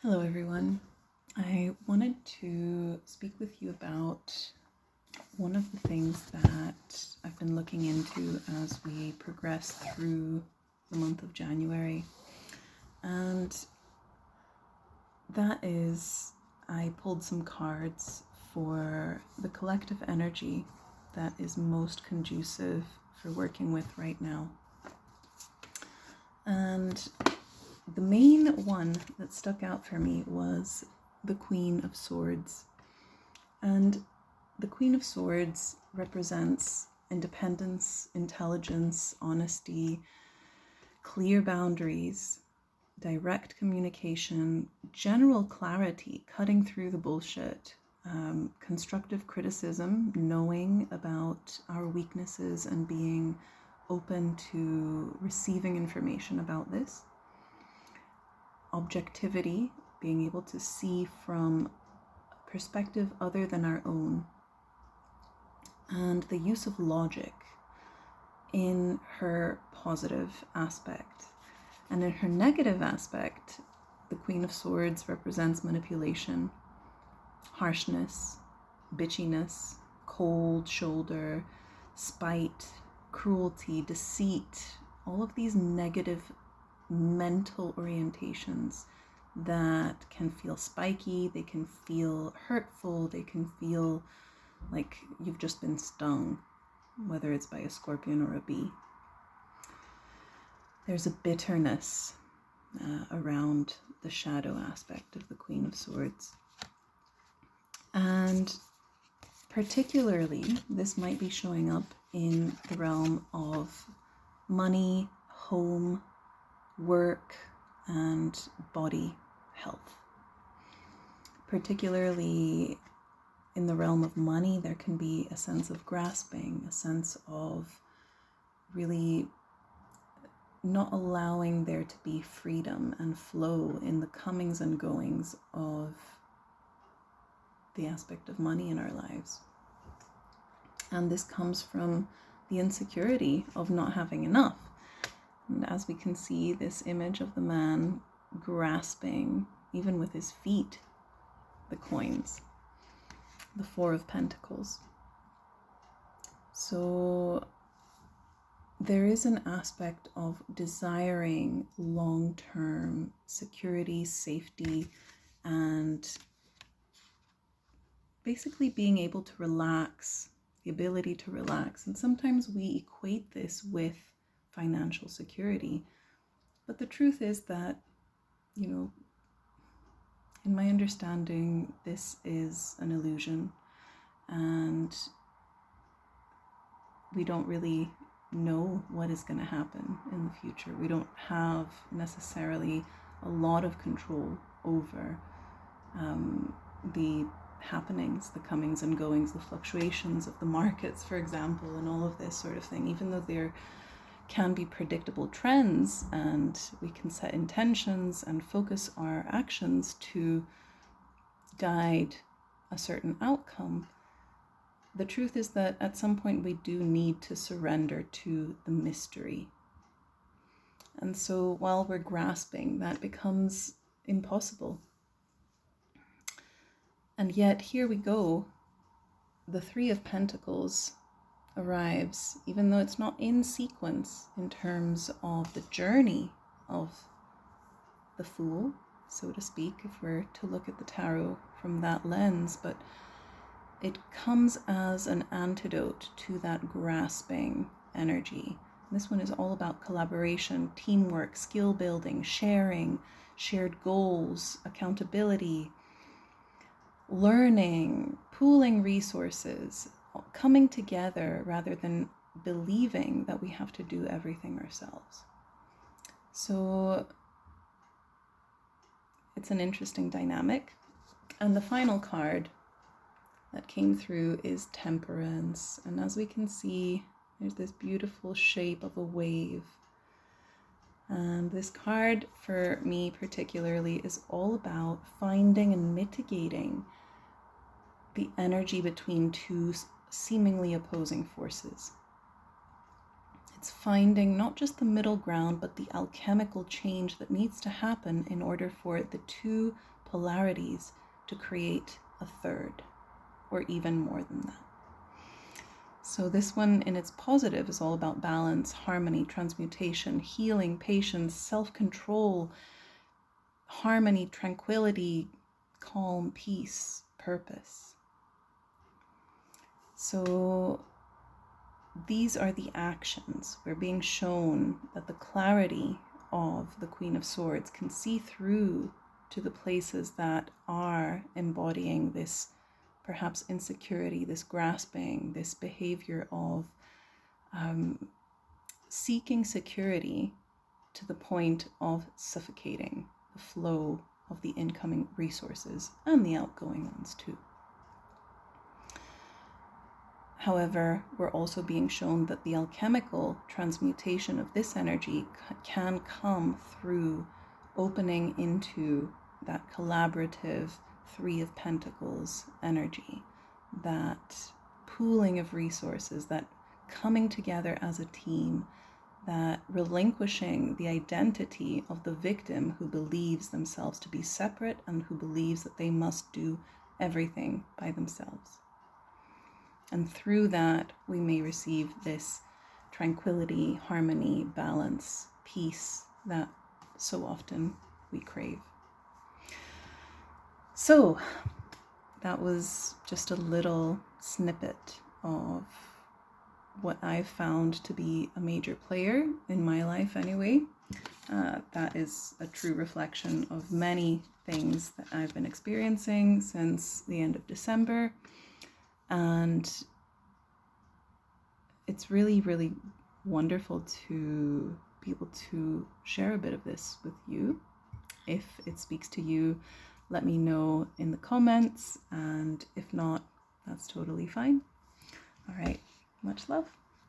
Hello, everyone. I wanted to speak with you about one of the things that I've been looking into as we progress through the month of January. And that is, I pulled some cards for the collective energy that is most conducive for working with right now. And the main one that stuck out for me was the Queen of Swords. And the Queen of Swords represents independence, intelligence, honesty, clear boundaries, direct communication, general clarity, cutting through the bullshit, constructive criticism, knowing about our weaknesses and being open to receiving information about this. Objectivity, being able to see from a perspective other than our own. And the use of logic in her positive aspect. And in her negative aspect, the Queen of Swords represents manipulation, harshness, bitchiness, cold shoulder, spite, cruelty, deceit, all of these negative mental orientations that can feel spiky, they can feel hurtful, they can feel like you've just been stung, whether it's by a scorpion or a bee. There's a bitterness around the shadow aspect of the Queen of Swords. And particularly, this might be showing up in the realm of money, home, work, and body health. Particularly in the realm of money, there can be a sense of grasping, a sense of really not allowing there to be freedom and flow in the comings and goings of the aspect of money in our lives. And this comes from the insecurity of not having enough. And as we can see, this image of the man grasping, even with his feet, the coins, the Four of Pentacles. So there is an aspect of desiring long-term security, safety, and basically being able to relax, the ability to relax. And sometimes we equate this with financial security. But the truth is that, in my understanding, this is an illusion. And we don't really know what is going to happen in the future. We don't have necessarily a lot of control over the happenings, the comings and goings, the fluctuations of the markets, for example, and all of this sort of thing, even though there can be predictable trends and we can set intentions and focus our actions to guide a certain outcome. The truth is that at some point we do need to surrender to the mystery. And so while we're grasping, that becomes impossible. And yet here we go. The Three of Pentacles arrives, even though it's not in sequence in terms of the journey of the Fool, so to speak, if we're to look at the tarot from that lens, but it comes as an antidote to that grasping energy. This one is all about collaboration, teamwork, skill building, sharing, shared goals, accountability, learning, pooling resources, coming together rather than believing that we have to do everything ourselves. So it's an interesting dynamic. And the final card that came through is Temperance. And as we can see, there's this beautiful shape of a wave. And this card, for me particularly, is all about finding and mitigating the energy between two seemingly opposing forces. It's finding not just the middle ground, but the alchemical change that needs to happen in order for the two polarities to create a third, or even more than that. So this one in its positive is all about balance, harmony, transmutation, healing, patience, self-control, harmony, tranquility, calm, peace, purpose. So these are the actions. We're being shown that the clarity of the Queen of Swords can see through to the places that are embodying this perhaps insecurity, this grasping, this behavior of seeking security to the point of suffocating the flow of the incoming resources and the outgoing ones too. However, we're also being shown that the alchemical transmutation of this energy can come through opening into that collaborative Three of Pentacles energy, that pooling of resources, that coming together as a team, that relinquishing the identity of the victim who believes themselves to be separate and who believes that they must do everything by themselves. And through that, we may receive this tranquility, harmony, balance, peace that so often we crave. So that was just a little snippet of what I've found to be a major player in my life anyway. That is a true reflection of many things that I've been experiencing since the end of December. And it's really, really wonderful to be able to share a bit of this with you. If it speaks to you, let me know in the comments, and if not, that's totally fine. All right, much love.